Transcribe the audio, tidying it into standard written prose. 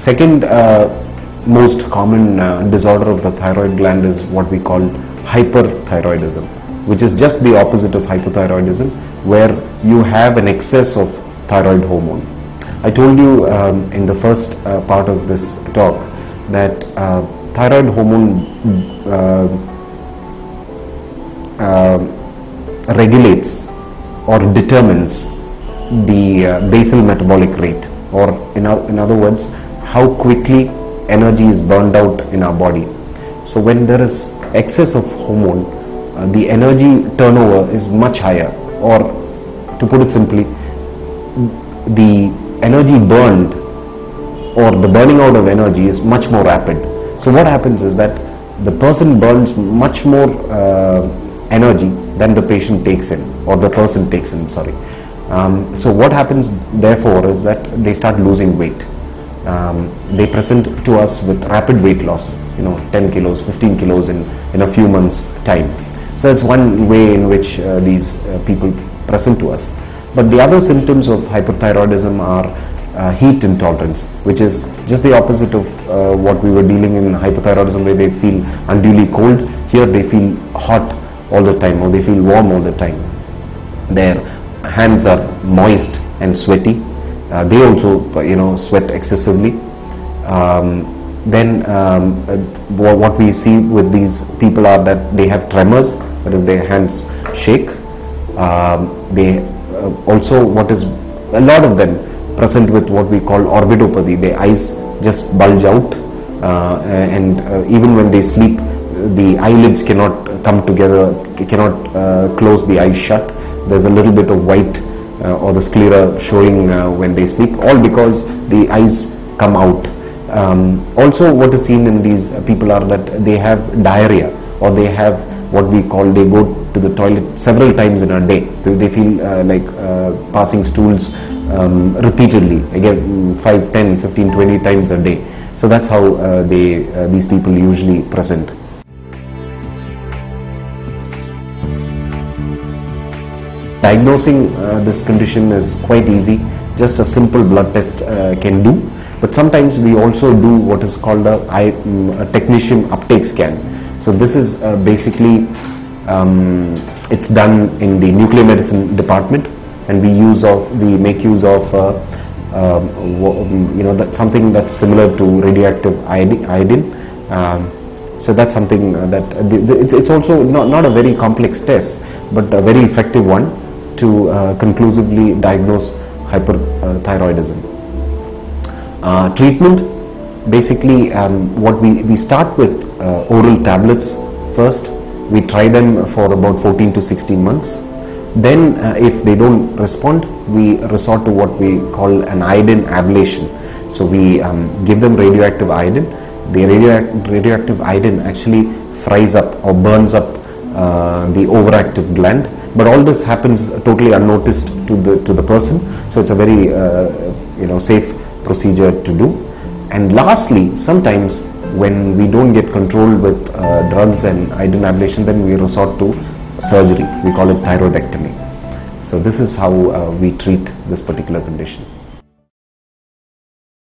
Second most common disorder of the thyroid gland is what we call hyperthyroidism, which is just the opposite of hypothyroidism, where you have an excess of thyroid hormone. I told you in the first part of this talk that thyroid hormone regulates or determines the basal metabolic rate, or in other words, how quickly energy is burned out in our body. So when there is excess of hormone, the energy turnover is much higher, or to put it simply, the energy burned or the burning out of energy is much more rapid. So what happens is that the person burns much more energy than the patient takes in, or the person takes in, sorry. So what happens therefore is that they start losing weight. They present to us with rapid weight loss, 10 kilos, 15 kilos in a few months time. So that's one way in which these people present to us. But the other symptoms of hyperthyroidism are heat intolerance, which is just the opposite of what we were dealing in hypothyroidism, where they feel unduly cold. Here they feel hot all the time, or they feel warm all the time. Their hands are moist and sweaty. They also sweat excessively. Then what we see with these people are that they have tremors, that is, their hands shake. They also, what is a lot of them present with what we call orbitopathy. Their eyes just bulge out, and even when they sleep, the eyelids cannot come together, cannot close the eyes shut. There's a little bit of white or the sclera showing when they sleep, all because the eyes come out. Also, what is seen in these people are that they have diarrhea, or they have what we call, they go to the toilet several times in a day. They feel like passing stools repeatedly, again 5, 10, 15, 20 times a day. So that's how these people usually present. Diagnosing this condition is quite easy. Just a simple blood test can do. But sometimes we also do what is called a technician uptake scan. So this is basically, it's done in the nuclear medicine department, and we make use of something that's similar to radioactive iodine. So that's something that it's also not a very complex test, but a very effective one to conclusively diagnose hyperthyroidism. Treatment, basically, what we start with oral tablets first. We try them for about 14 to 16 months. Then if they don't respond, we resort to what we call an iodine ablation. So we give them radioactive iodine. The radioactive iodine actually fries up or burns up the overactive gland, but all this happens totally unnoticed to the person. So it's a very safe procedure to do. And lastly, sometimes when we don't get control with drugs and iodine ablation, then we resort to surgery. We call it thyroidectomy. So this is how we treat this particular condition.